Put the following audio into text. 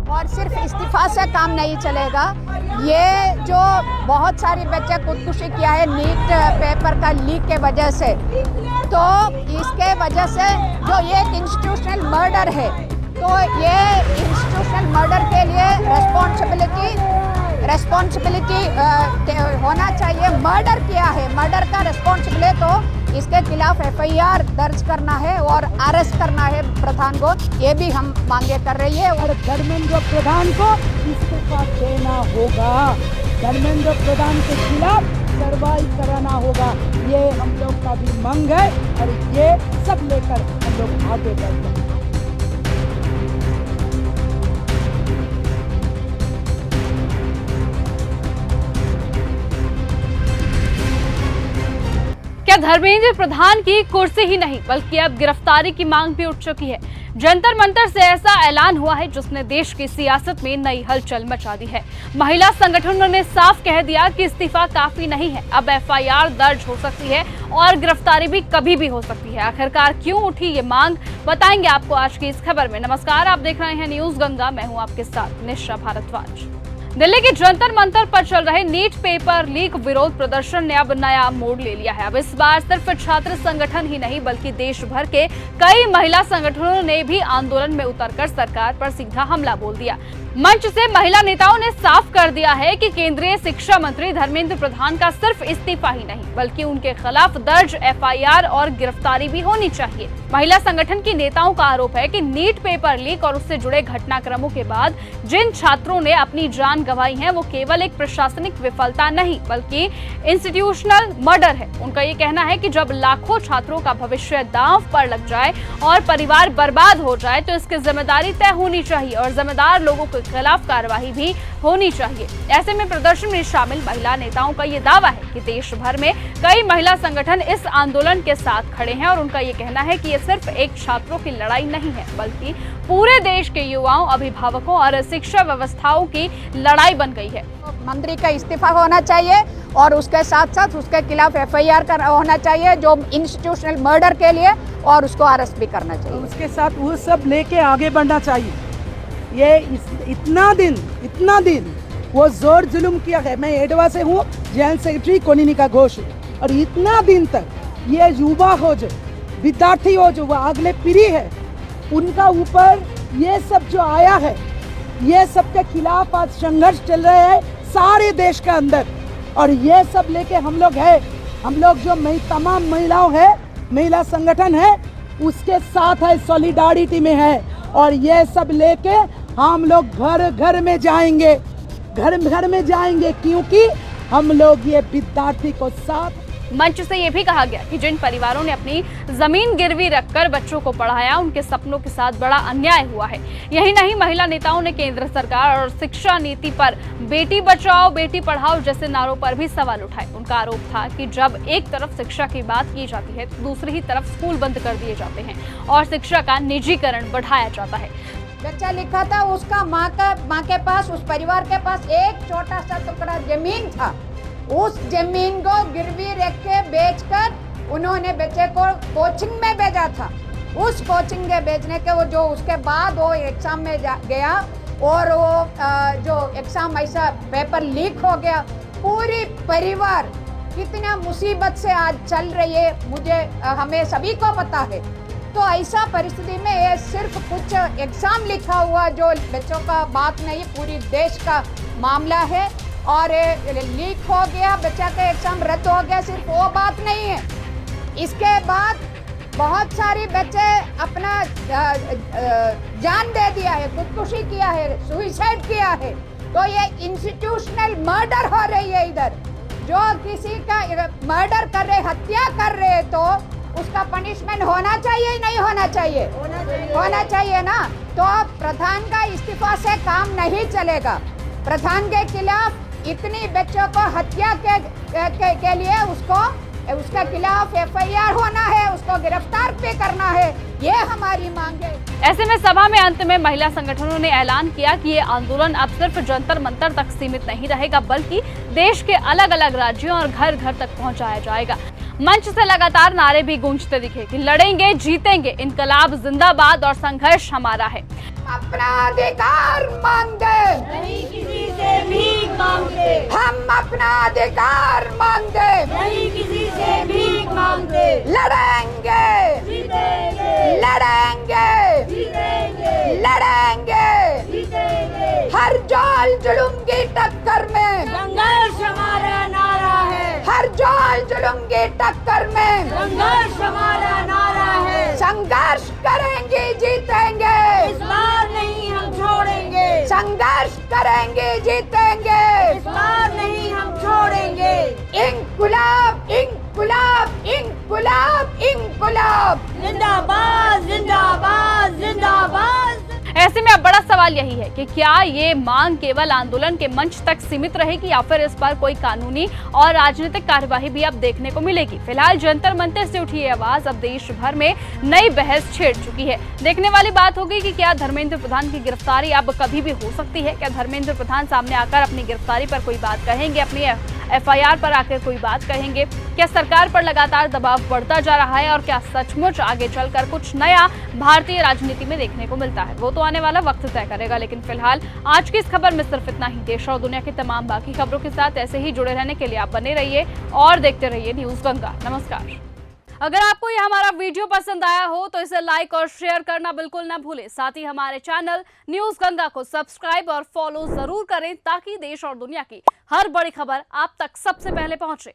और सिर्फ इस्तीफा से काम नहीं चलेगा। ये जो बहुत सारी बच्चे खुदकुशी किया है नीट पेपर का लीक के वजह से, तो इसके वजह से जो ये एक इंस्टीट्यूशनल मर्डर है, तो ये इंस्टीट्यूशनल मर्डर के लिए रेस्पॉन्सिबिलिटी होना चाहिए। मर्डर किया है, मर्डर का रेस्पॉन्सिबिलिटी, तो इसके खिलाफ FIR दर्ज करना है और अरेस्ट करना है प्रधान को। ये भी हम मांगे कर रही है। और धर्मेंद्र प्रधान को इस्तीफा देना होगा, धर्मेंद्र प्रधान के खिलाफ कार्रवाई कराना होगा। ये हम लोग का भी मांग है और ये सब लेकर हम लोग आगे बढ़ते हैं। क्या धर्मेंद्र प्रधान की कुर्सी ही नहीं बल्कि अब गिरफ्तारी की मांग भी उठ चुकी है। जंतर मंतर से ऐसा ऐलान हुआ है जिसने देश की सियासत में नई हलचल मचा दी है। महिला संगठनों ने साफ कह दिया कि इस्तीफा काफी नहीं है, अब FIR दर्ज हो सकती है और गिरफ्तारी भी कभी भी हो सकती है। आखिरकार क्यों उठी ये मांग, बताएंगे आपको आज की इस खबर में। नमस्कार, आप देख रहे हैं न्यूज गंगा, मैं हूं आपके साथ निशा भारद्वाज। दिल्ली के जंतर मंतर पर चल रहे नीट पेपर लीक विरोध प्रदर्शन ने अब नया मोड़ ले लिया है। अब इस बार सिर्फ छात्र संगठन ही नहीं बल्कि देश भर के कई महिला संगठनों ने भी आंदोलन में उतरकर सरकार पर सीधा हमला बोल दिया। मंच से महिला नेताओं ने साफ कर दिया है कि केंद्रीय शिक्षा मंत्री धर्मेंद्र प्रधान का सिर्फ इस्तीफा ही नहीं बल्कि उनके खिलाफ दर्ज FIR और गिरफ्तारी भी होनी चाहिए। महिला संगठन की नेताओं का आरोप है कि नीट पेपर लीक और उससे जुड़े घटनाक्रमों के बाद जिन छात्रों ने अपनी जान गंवाई है वो केवल एक प्रशासनिक विफलता नहीं बल्कि इंस्टीट्यूशनल मर्डर है। उनका ये कहना है कि जब लाखों छात्रों का भविष्य दांव पर लग जाए और परिवार बर्बाद हो जाए तो इसकी जिम्मेदारी तय होनी चाहिए और जिम्मेदार लोगों के खिलाफ कार्रवाई भी होनी चाहिए। ऐसे में प्रदर्शन में शामिल महिला नेताओं का ये दावा है कि देश भर में कई महिला संगठन इस आंदोलन के साथ खड़े हैं और उनका ये कहना है कि ये सिर्फ एक छात्रों की लड़ाई नहीं है बल्कि पूरे देश के युवाओं, अभिभावकों और शिक्षा व्यवस्थाओं की लड़ाई बन गई है। मंत्री का इस्तीफा होना चाहिए और उसके साथ साथ उसके खिलाफ FIR होना चाहिए जो इंस्टीट्यूशनल मर्डर के लिए, और उसको अरेस्ट भी करना चाहिए। उसके साथ वो सब लेके आगे बढ़ना चाहिए। ये इतना दिन वो जोर जुल्म किया है। मैं एडवा से हूँ, जॉइंट सेक्रेटरी कोनिनिका घोष, और इतना दिन तक ये युवा हो जो विद्यार्थी हो जो वो अगले पीढ़ी है उनका ऊपर ये सब जो आया है, ये सब के खिलाफ आज संघर्ष चल रहे हैं सारे देश के अंदर। और ये सब लेके हम लोग जो तमाम महिलाओं है, महिला संगठन है, उसके साथ है, सॉलिडारिटी में है। और ये सब लेके हम लोग घर घर में जाएंगे क्योंकि हम लोग ये विद्यार्थी को साथ। मंच से ये भी कहा गया कि जिन परिवारों ने अपनी जमीन गिरवी रखकर बच्चों को पढ़ाया उनके सपनों के साथ बड़ा अन्याय हुआ है। यही नहीं, महिला नेताओं ने केंद्र सरकार और शिक्षा नीति पर बेटी बचाओ बेटी पढ़ाओ जैसे नारों पर भी सवाल उठाए। उनका आरोप था कि जब एक तरफ शिक्षा की बात की जाती है तो दूसरी ही तरफ स्कूल बंद कर दिए जाते हैं और शिक्षा का निजीकरण बढ़ाया जाता है। बच्चा लिखा था, उसका माँ के पास, उस परिवार के पास एक छोटा सा टुकड़ा जमीन था। उस जमीन को गिरवी रख के बेचकर उन्होंने बच्चे को कोचिंग में भेजा था। उस कोचिंग में भेजने के वो जो उसके बाद वो एग्जाम में गया और वो जो एग्जाम ऐसा पेपर लीक हो गया। पूरी परिवार कितना मुसीबत से आज चल रही है, हमें सभी को पता है। तो ऐसा परिस्थिति में ये सिर्फ कुछ एग्जाम लिखा हुआ जो बच्चों का बात नहीं, पूरी देश का मामला है। और लीक हो गया, बच्चा का एग्जाम रद्द हो गया, सिर्फ वो बात नहीं है। इसके बाद बहुत सारे बच्चे अपना जान दे दिया है, खुदकुशी किया है, सुसाइड किया है। तो ये इंस्टीट्यूशनल मर्डर हो रही है इधर। जो किसी का मर्डर कर रहे, हत्या कर रहे, तो उसका पनिशमेंट होना चाहिए नहीं होना चाहिए? होना चाहिए ना। तो प्रधान का इस्तीफा से काम नहीं चलेगा। प्रधान के खिलाफ इतनी बच्चों को हत्या के लिए उसके खिलाफ FIR होना है, उसको गिरफ्तार पे करना है, ये हमारी मांग है। ऐसे में सभा में अंत में महिला संगठनों ने ऐलान किया कि ये आंदोलन अब सिर्फ जंतर मंतर तक सीमित नहीं रहेगा बल्कि देश के अलग अलग राज्यों और घर घर तक पहुंचाया जाएगा। मंच से लगातार नारे भी गूंजते दिखे कि लड़ेंगे जीतेंगे, इनकलाब जिंदाबाद और संघर्ष हमारा है। अपना अधिकार मांगते, नहीं किसी से भीख मांगते, हम अपना अधिकार मांगते, नहीं किसी से भीख मांगते, लड़ेंगे, जीतेंगे, लड़ेंगे, जीतेंगे, लड़ेंगे, जीतेंगे। हर जाल जुल्म की टक्कर में, संघर्ष हमारा नारा है, हर जाल जुल्म की टक्कर में संघर्ष हमारा नारा है। संघर्ष करेंगे, जीतेंगे, इस बार नहीं हम छोड़ेंगे, संघर्ष करेंगे, जीतेंगे, इस बार नहीं हम छोड़ेंगे। इंकुलाब, इंकुलाब, इंकुलाब, इंकुलाब। जिंदाबाद, जिंदाबाद, जिंदाबाद। ऐसे में अब बड़ा सवाल यही है कि क्या ये मांग केवल आंदोलन के मंच तक सीमित रहेगी या फिर इस पर कोई कानूनी और राजनीतिक कार्यवाही भी अब देखने को मिलेगी। फिलहाल जंतर मंतर से उठी ये आवाज अब देश भर में नई बहस छेड़ चुकी है। देखने वाली बात होगी कि क्या धर्मेंद्र प्रधान की गिरफ्तारी अब कभी भी हो सकती है। क्या धर्मेंद्र प्रधान सामने आकर अपनी गिरफ्तारी पर कोई बात कहेंगे, अपनी FIR पर आकर कोई बात कहेंगे। क्या सरकार पर लगातार दबाव बढ़ता जा रहा है और क्या सचमुच आगे चलकर कुछ नया भारतीय राजनीति में देखने को मिलता है, वो तो आने वाला वक्त तय करेगा। लेकिन फिलहाल आज की इस खबर में सिर्फ इतना ही। देश और दुनिया की तमाम बाकी खबरों के साथ ऐसे ही जुड़े रहने के लिए आप बने रहिए और देखते रहिए न्यूज गंगा। नमस्कार। अगर आपको यह हमारा वीडियो पसंद आया हो तो इसे लाइक और शेयर करना बिल्कुल ना भूलें। साथ ही हमारे चैनल न्यूज गंगा को सब्सक्राइब और फॉलो जरूर करें ताकि देश और दुनिया की हर बड़ी खबर आप तक सबसे पहले पहुंचे।